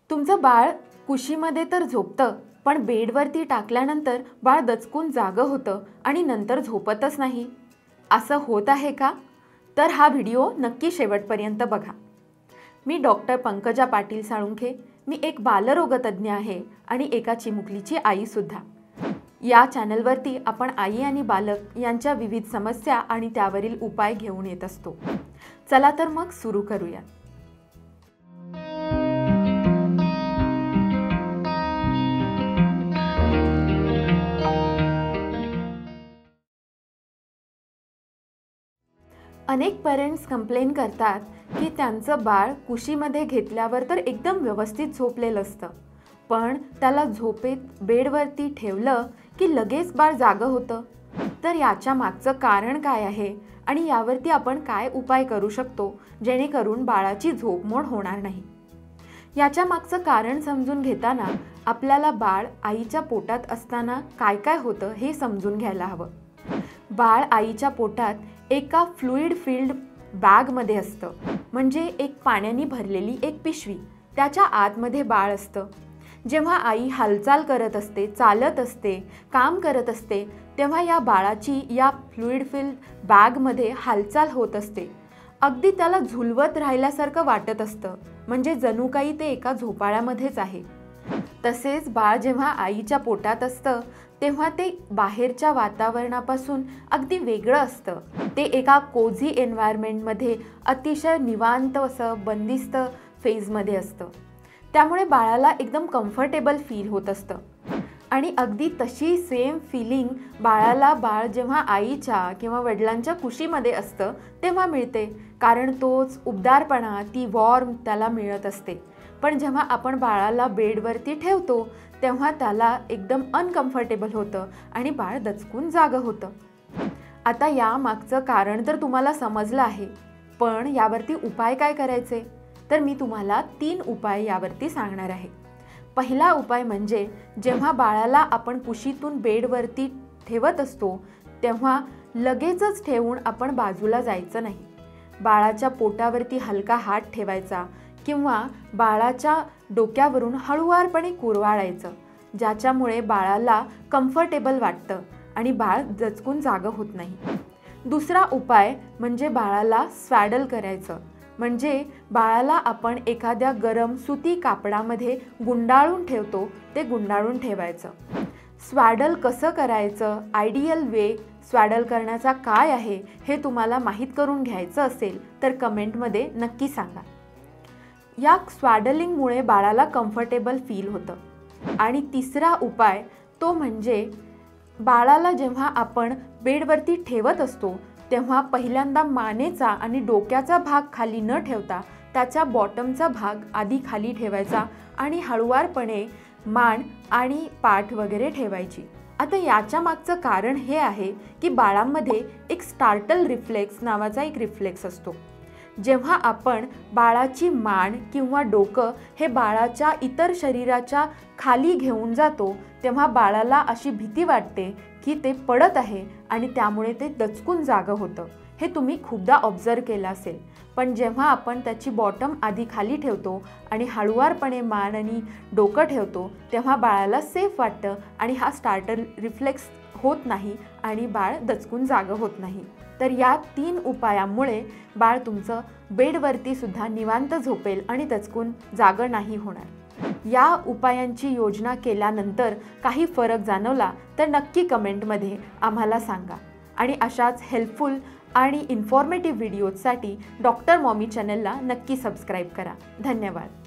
तुमचं बाळ कुशीमध्ये तर झोपतं, पण बेडवरती टाकल्यानंतर बाळ दचकून जागं होतं आणि नंतर झोपतच नाही. असं होत आहे का? तर हा व्हिडिओ नक्की शेवटपर्यंत बघा. मी डॉक्टर पंकजा पाटील साळुंखे. मी एक बालरोगतज्ञ आहे आणि एका चिमुकलीची आईसुद्धा. या चॅनलवरती आपण आई आणि बालक यांच्या विविध समस्या आणि त्यावरील उपाय घेऊन येत असतो. चला तर मग सुरू करूया. अनेक पेरेंट्स कंप्लेन करतात की त्यांचं बाळ कुशीमध्ये घेतल्यावर तर एकदम व्यवस्थित झोपलेलं असतं, पण त्याला झोपेत बेडवरती ठेवलं की लगेच बाळ जागं होतं. तर याच्या मागचं कारण काय आहे आणि यावरती आपण काय उपाय करू शकतो जेणेकरून बाळाची झोपमोड होणार नाही? याच्या मागचं कारण समजून घेताना आपल्याला बाळ आईच्या पोटात असताना काय काय होतं हे समजून घ्यायला हवं. बाळ आईच्या पोटात एका फ्लुइड फिल्ड बॅगमध्ये असतं, म्हणजे एक पाण्याने भरलेली एक पिशवी. त्याच्या आतमध्ये बाळ असतं. जेव्हा आई हालचाल करत असते, चालत असते, काम करत असते, तेव्हा या बाळाची या फ्लुइड फिल्ड बॅगमध्ये हालचाल होत असते. अगदी त्याला झुलवत राहिल्यासारखं वाटत असतं, म्हणजे जणू काही ते एका झोपाळ्यामध्येच आहे. तसेच बाळ जेव्हा आईच्या पोटात असतं तेव्हा ते बाहेरच्या वातावरणापासून अगदी वेगळं असतं. ते एका कोझी एन्व्हायरमेंटमध्ये अतिशय निवांत असं बंदिस्त फेजमध्ये असतं. त्यामुळे बाळाला एकदम कम्फर्टेबल फील होत असतं. आणि अगदी तशी सेम फिलिंग बाळाला बाळ जेव्हा आईच्या किंवा वडिलांच्या कुशीमध्ये असतं तेव्हा मिळते, कारण तोच उबदारपणा, ती वॉर्म त्याला मिळत असते. पण जेव्हा आपण बाळाला बेडवरती ठेवतो तेव्हा त्याला एकदम अनकम्फर्टेबल होतं आणि बाळ दचकून जागं होतं. आता या मागचं कारण तर तुम्हाला समजलं आहे, पण यावरती उपाय काय करायचे? तर मी तुम्हाला 3 उपाय यावरती सांगणार आहे. पहिला उपाय म्हणजे जेव्हा बाळाला आपण कुशीतून बेडवरती ठेवत असतो तेव्हा लगेचच ठेवून आपण बाजूला जायचं नाही. बाळाच्या पोटावरती हलका हात ठेवायचा किंवा बाळाच्या डोक्यावरून हळुवारपणे कुरवाळायचं, ज्याच्यामुळे बाळाला कम्फर्टेबल वाटतं आणि बाळ दचकून जागं होत नाही. दुसरा उपाय म्हणजे बाळाला स्वॅडल करायचं, म्हणजे बाळाला आपण एखाद्या गरम सुती कापडामध्ये गुंडाळून ठेवतो ते गुंडाळून ठेवायचं. स्वॅडल कसं करायचं, आयडियल वे स्वॅडल करण्याचा काय आहे हे तुम्हाला माहीत करून घ्यायचं असेल तर कमेंटमध्ये नक्की सांगा. या स्वॅडलिंगमुळे बाळाला कम्फर्टेबल फील होतं. आणि तिसरा उपाय तो म्हणजे बाळाला जेव्हा आपण बेडवरती ठेवत असतो तेव्हा पहिल्यांदा मानेचा आणि डोक्याचा भाग खाली न ठेवता त्याच्या बॉटमचा भाग आधी खाली ठेवायचा आणि हळुवारपणे मान आणि पाठ वगैरे ठेवायची. आता याच्या मागचं कारण हे आहे की बाळामध्ये एक स्टार्टल रिफ्लेक्स नावाचा एक रिफ्लेक्स असतो. जेव्हा आपण बाळाची मान किंवा डोकं हे बाळाच्या इतर शरीराच्या खाली घेऊन जातो तेव्हा बाळाला अशी भीती वाटते की ते पडत आहे आणि त्यामुळे ते दचकून जागं होतं. हे तुम्ही खूपदा ऑब्झर्व केलं असेल. पण जेव्हा आपण त्याची बॉटम आधी खाली ठेवतो आणि हळुवारपणे मान आणि डोकं ठेवतो तेव्हा बाळाला सेफ वाटतं आणि हा स्टार्टल रिफ्लेक्स होत नाही आणि बाळ दचकून जागं होत नाही. तर या 3 उपायामुळे बाळ तुमचं बेडवरती सुद्धा निवांत झोपेल आणि दचकून जागं नाही होणार. या उपायांची योजना केल्यानंतर काही फरक जाणवला तर नक्की कमेंटमध्ये आम्हाला सांगा. आणि अशाच हेल्पफुल आणि इन्फॉर्मेटिव्ह व्हिडिओजसाठी डॉक्टर मॉमी चॅनलला नक्की सबस्क्राईब करा. धन्यवाद.